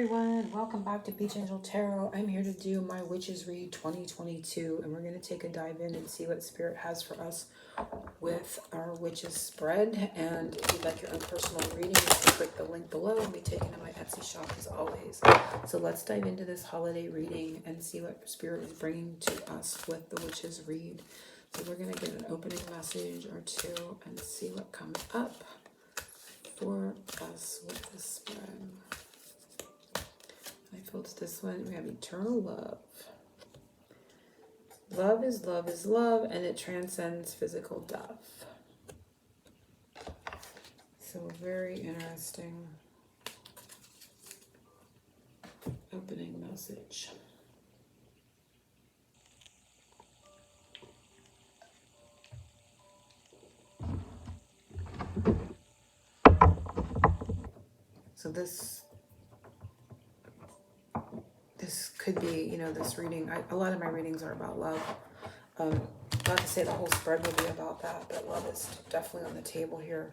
Everyone, welcome back to Peach Angel Tarot. I'm here to do my Witches Read 2022, and we're going to take a dive in and see what Spirit has for us with our Witches spread. And if you'd like your own personal reading, you can click the link below and be taken to my Etsy shop as always. So let's dive into this holiday reading and see what Spirit is bringing to us with the Witches Read. So we're going to get an opening message or two and see what comes up for us with this spread. I felt this one. We have eternal love. Love is love is love, and it transcends physical death. So very interesting opening message. So this could be, you know, this reading. A lot of my readings are about love. Not to say the whole spread will be about that, but love is definitely on the table here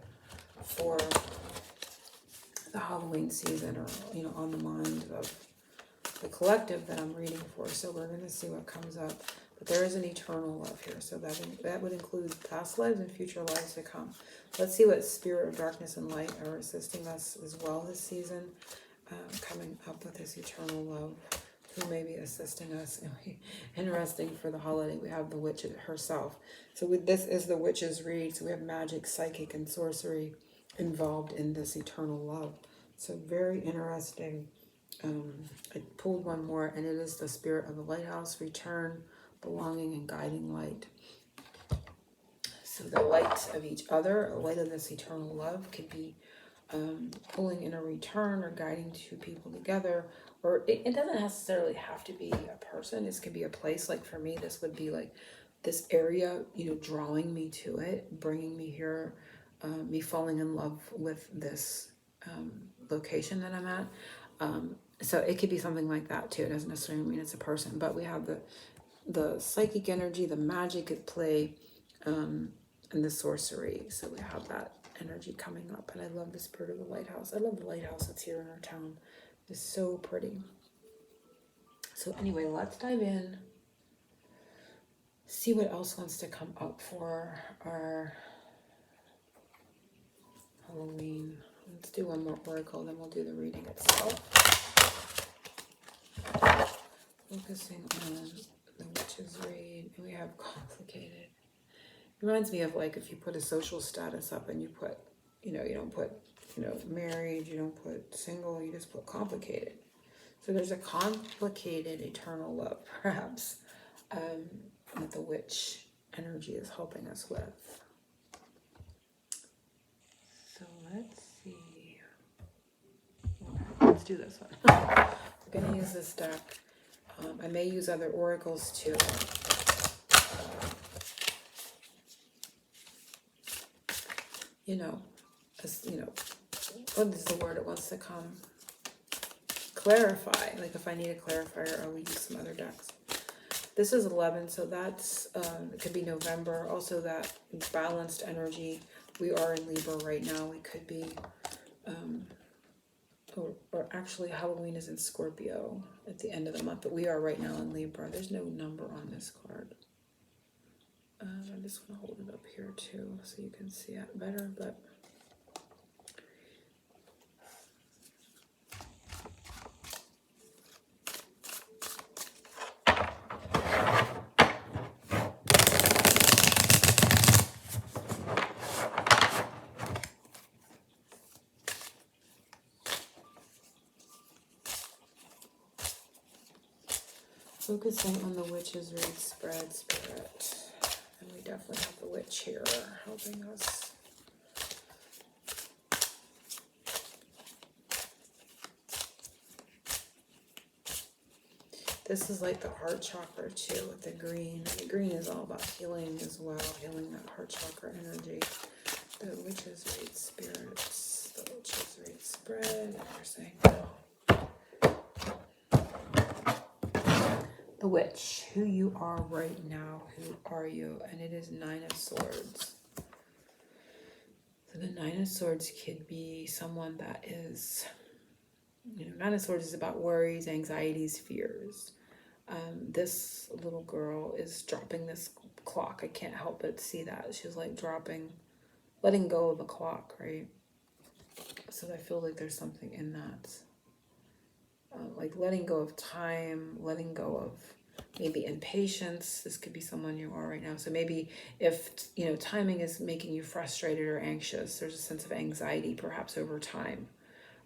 for the Halloween season, or, you know, on the mind of the collective that I'm reading for. So we're going to see what comes up. But there is an eternal love here. So that would include past lives and future lives to come. Let's see what Spirit of Darkness and Light are assisting us as well this season. Coming up with this eternal love, who may be assisting us. Interesting for the holiday, we have the witch herself. So this is the Witches Read. So we have magic, psychic, and sorcery involved in this eternal love. So very interesting. I pulled one more, and it is the Spirit of the Lighthouse, return, belonging, and guiding light. So the light of each other, a light of this eternal love, could be pulling in a return or guiding two people together, or it doesn't necessarily have to be a person. This could be a place. Like for me, this would be like this area, you know, drawing me to it, bringing me here, me falling in love with this location that I'm at. So it could be something like that too. It doesn't necessarily mean it's a person, but we have the psychic energy, the magic at play, and the sorcery. So we have that energy coming up, and I love the Spirit of the Lighthouse. I love the lighthouse that's here in our town. It's so pretty. So anyway, let's dive in, see what else wants to come up for our Halloween. Let's do one more oracle, then we'll do the reading itself. Focusing on the Witches Read, and we have complicated. Reminds me of like if you put a social status up and you put, you know, you don't put, you know, married, you don't put single, you just put complicated. So there's a complicated eternal love, perhaps, that the witch energy is helping us with. So let's see. Let's do this one. We're going to use this deck. I may use other oracles too. What is the word it wants to come? Clarify. Like if I need a clarifier, I will use some other decks. This is 11, so that's, it could be November. Also that balanced energy. We are in Libra right now. We could be, or actually Halloween is in Scorpio at the end of the month, but we are right now in Libra. There's no number on this card. I just want to hold it up here too so you can see it better, but focusing on the Witches Read spread, Spirit. And we definitely have the witch here helping us. This is like the heart chakra too with the green. And the green is all about healing as well, healing that heart chakra energy. The Witches Read spirits, the Witches Read spread, and they're saying no. The witch, who you are right now, who are you? And it is 9 of Swords. So the 9 of Swords could be someone that is Nine of Swords is about worries, anxieties, fears. This little girl is dropping this clock. I can't help but see that. She's like letting go of the clock, right? So I feel like there's something in that. Like letting go of time, letting go of maybe impatience. This could be someone you are right now. So maybe if, timing is making you frustrated or anxious, there's a sense of anxiety perhaps over time,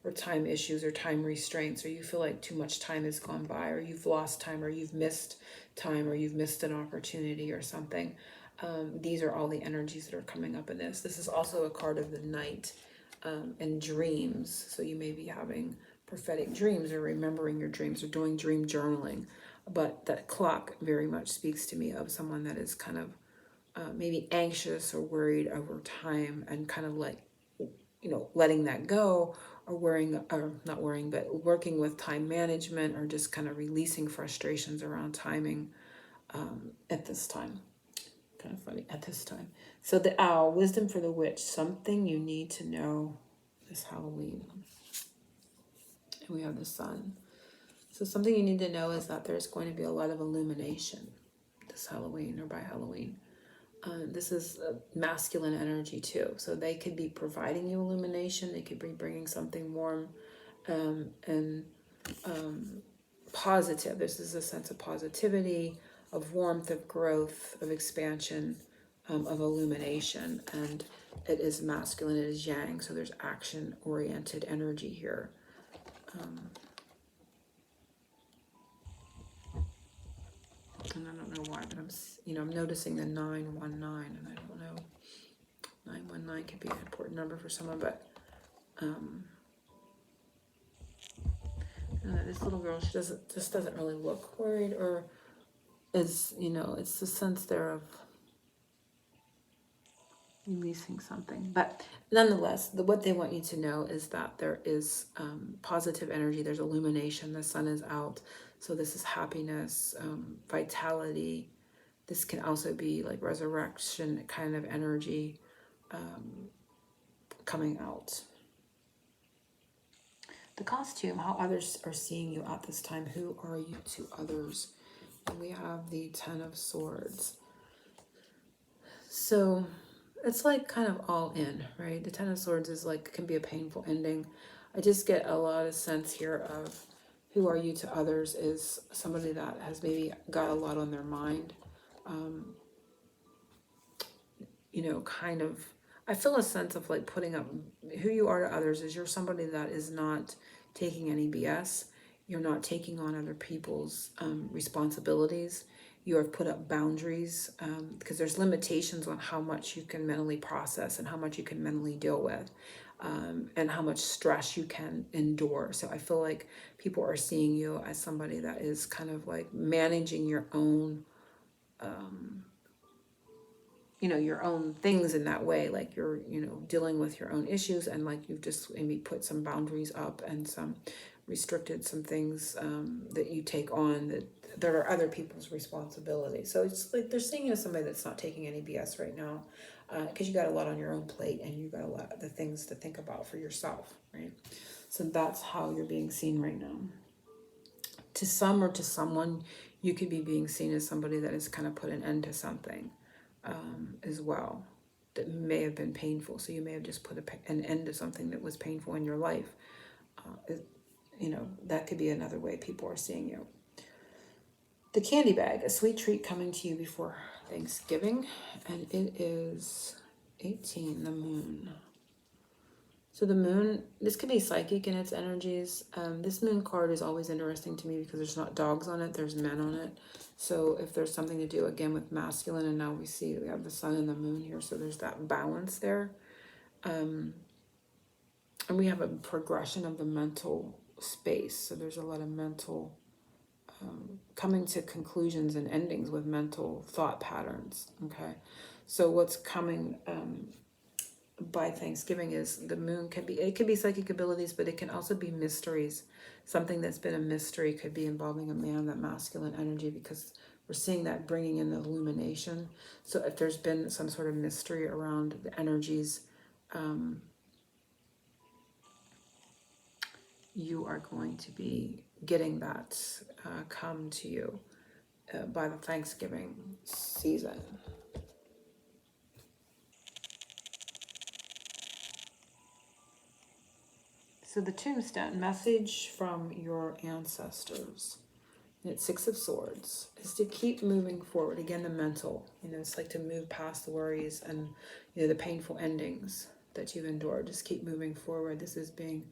or time issues or time restraints, or you feel like too much time has gone by, or you've lost time, or you've missed time, or you've missed an opportunity or something. These are all the energies that are coming up in this. This is also a card of the night and dreams. So you may be having prophetic dreams or remembering your dreams or doing dream journaling. But that clock very much speaks to me of someone that is kind of maybe anxious or worried over time, and kind of like, letting that go, or not worrying, but working with time management, or just kind of releasing frustrations around timing at this time. Kind of funny, at this time. So the owl, wisdom for the witch, something you need to know this Halloween. And we have the sun. So something you need to know is that there's going to be a lot of illumination this Halloween, or by Halloween. This is masculine energy too. So they could be providing you illumination. They could be bringing something warm and positive. This is a sense of positivity, of warmth, of growth, of expansion, of illumination. And it is masculine, it is yang. So there's action-oriented energy here. And I don't know why, but I'm noticing the 919, and I don't know. 919 could be an important number for someone, but this little girl, she doesn't really look worried, or is, it's the sense there of releasing something. But nonetheless, what they want you to know is that there is positive energy. There's illumination. The sun is out. So this is happiness, vitality. This can also be like resurrection kind of energy coming out. The costume, how others are seeing you at this time. Who are you to others? And we have the Ten of Swords. So it's like kind of all in, right? The Ten of Swords is like, can be a painful ending. I just get a lot of sense here of who are you to others is somebody that has maybe got a lot on their mind. Kind of, I feel a sense of like putting up who you are to others is you're somebody that is not taking any BS. You're not taking on other people's responsibilities. You have put up boundaries because there's limitations on how much you can mentally process and how much you can mentally deal with and how much stress you can endure. So I feel like people are seeing you as somebody that is kind of like managing your own your own things in that way, like you're, dealing with your own issues, and like you've just maybe put some boundaries up and some restricted some things that you take on that are other people's responsibility. So it's like they're seeing you as somebody that's not taking any BS right now, because you got a lot on your own plate and you got a lot of the things to think about for yourself, right? So that's how you're being seen right now. To some or to someone, you could be being seen as somebody that has kind of put an end to something as well that may have been painful. So you may have just put an end to something that was painful in your life. That could be another way people are seeing you. The candy bag, a sweet treat coming to you before Thanksgiving, and it is 18, the moon. So the moon, this could be psychic in its energies. This moon card is always interesting to me because there's not dogs on it, there's men on it. So if there's something to do, again, with masculine, and now we have the sun and the moon here, so there's that balance there. And we have a progression of the mental space. So there's a lot of mental coming to conclusions and endings with mental thought patterns, okay? So what's coming by Thanksgiving is the moon can be psychic abilities, but it can also be mysteries. Something that's been a mystery could be involving a man, that masculine energy, because we're seeing that bringing in the illumination. So if there's been some sort of mystery around the energies, you are going to be getting that come to you by the Thanksgiving season. So the tombstone, message from your ancestors. And it's Six of Swords, is to keep moving forward. Again, the mental, it's like to move past the worries and, the painful endings that you've endured. Just keep moving forward. This is being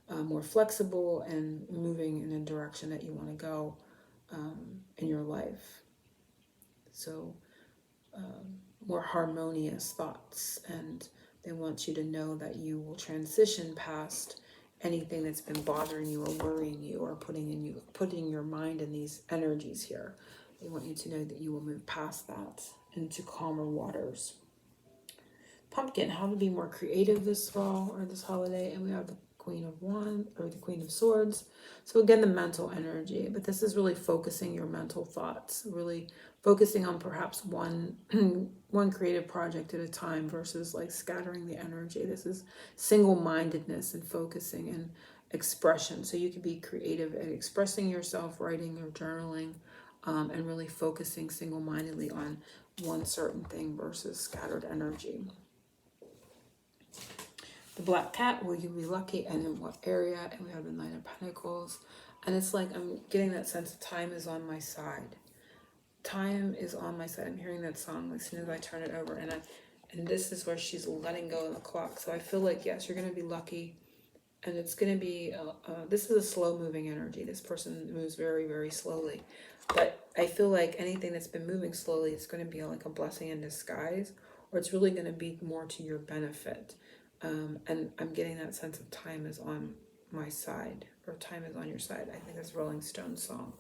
more flexible and moving in a direction that you want to go in your life. So more harmonious thoughts, and they want you to know that you will transition past anything that's been bothering you or worrying you or putting your mind in these energies here. They want you to know that you will move past that into calmer waters. Pumpkin, how to be more creative this fall or this holiday. And we have the Queen of Wands, or the Queen of Swords. So again, the mental energy, but this is really focusing your mental thoughts, really focusing on perhaps one creative project at a time versus like scattering the energy. This is single-mindedness and focusing and expression. So you can be creative at expressing yourself, writing or journaling, and really focusing single-mindedly on one certain thing versus scattered energy. The Black Cat, will you be lucky and in what area? And we have the Knight of Pentacles. And it's like I'm getting that sense of time is on my side. Time is on my side. I'm hearing that song as soon as I turn it over. And this is where she's letting go of the clock. So I feel like, yes, you're going to be lucky. And it's going to be, this is a slow moving energy. This person moves very, very slowly. But I feel like anything that's been moving slowly, it's going to be like a blessing in disguise. Or it's really going to be more to your benefit. And I'm getting that sense of time is on my side, or time is on your side. I think that's Rolling Stones song.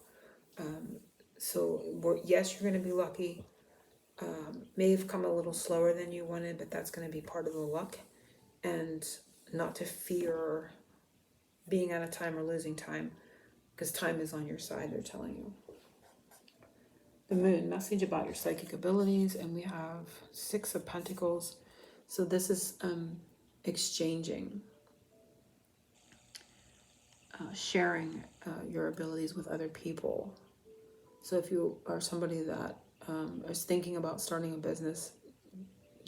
So yes, you're going to be lucky. May have come a little slower than you wanted, but that's going to be part of the luck. And not to fear being out of time or losing time, because time is on your side, they're telling you. The Moon, message about your psychic abilities. And we have Six of Pentacles. So this is exchanging, sharing your abilities with other people. So if you are somebody that is thinking about starting a business,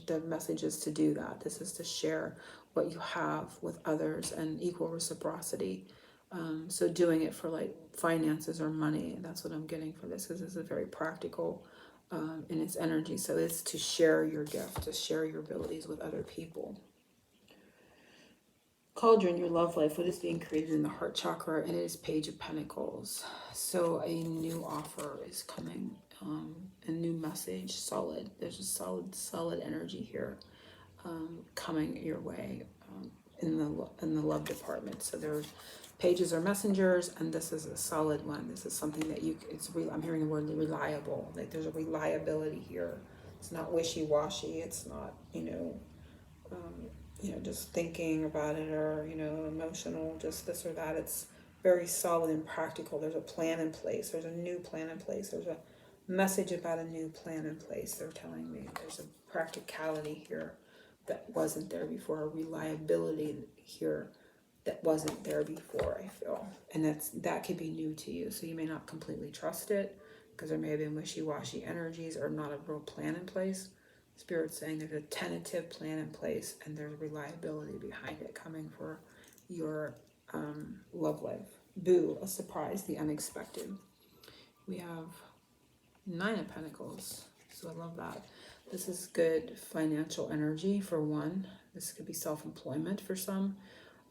the message is to do that. This is to share what you have with others and equal reciprocity. So doing it for like finances or money, that's what I'm getting for this, because this is very practical in its energy. So it's to share your gift, to share your abilities with other people. Cauldron, your love life, what is being created in the heart chakra, and it is Page of Pentacles. So a new offer is coming, a new message, solid. There's a solid energy here coming your way in the love department. So there's pages are messengers, and this is a solid one. This is something that I'm hearing the word reliable. Like there's a reliability here. It's not wishy-washy. It's not, just thinking about it, or, emotional, just this or that. It's very solid and practical. There's a plan in place. There's a new plan in place. There's a message about a new plan in place. They're telling me there's a practicality here that wasn't there before, a reliability here that wasn't there before, I feel. And that could be new to you. So you may not completely trust it, because there may have been wishy-washy energies or not a real plan in place. Spirit's saying there's a tentative plan in place, and there's reliability behind it coming for your love life. Boo, a surprise, the unexpected. We have Nine of Pentacles, so I love that. This is good financial energy for one. This could be self-employment for some.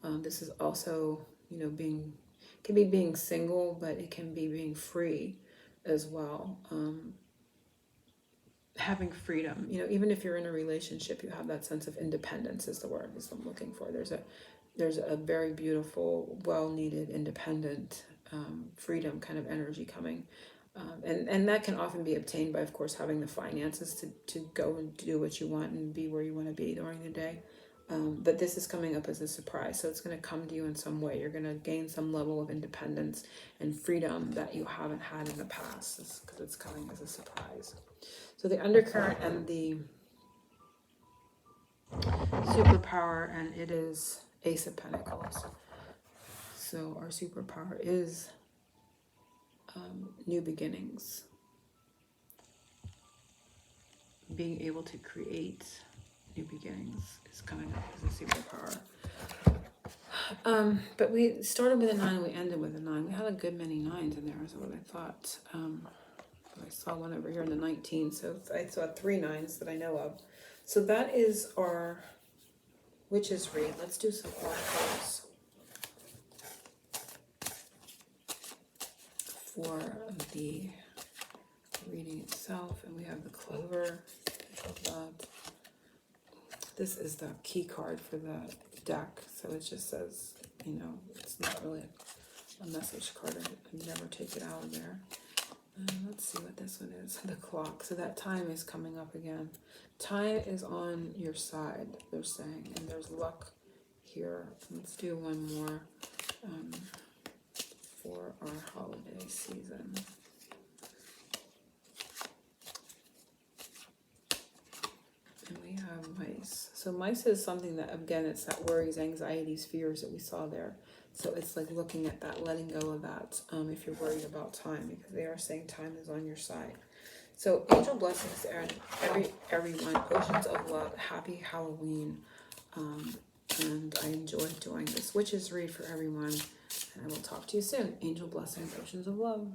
This is also, can be being single, but it can be being free as well. Having freedom, even if you're in a relationship, you have that sense of independence is the word is I'm looking for. There's a very beautiful, well-needed, independent freedom kind of energy coming. And that can often be obtained by, of course, having the finances to go and do what you want and be where you want to be during the day. But this is coming up as a surprise. So it's going to come to you in some way. You're going to gain some level of independence and freedom that you haven't had in the past, because it's coming as a surprise. So the undercurrent and the superpower, and it is Ace of Pentacles. So our superpower is new beginnings. Being able to create new beginnings is coming up as a superpower. But we started with a 9 and we ended with a 9. We had a good many 9s in there is what I thought. I saw one over here in the 19, so I saw 3 9s that I know of. So that is our witches read. Let's do some oracles for the reading itself. And we have the Clover of Love. This is the key card for the deck, so it just says, you know, it's not really a message card. I never take it out of there. Let's see what this one is. The clock. So that time is coming up again. Time is on your side, they're saying, and there's luck here. Let's do one more for our holiday season. And we have mice. So mice is something that, again, it's that worries, anxieties, fears that we saw there. So it's like looking at that, letting go of that, if you're worried about time, because they are saying time is on your side. So angel blessings and everyone, oceans of love, happy Halloween. And I enjoyed doing this witches read for everyone. And I will talk to you soon. Angel blessings, oceans of love.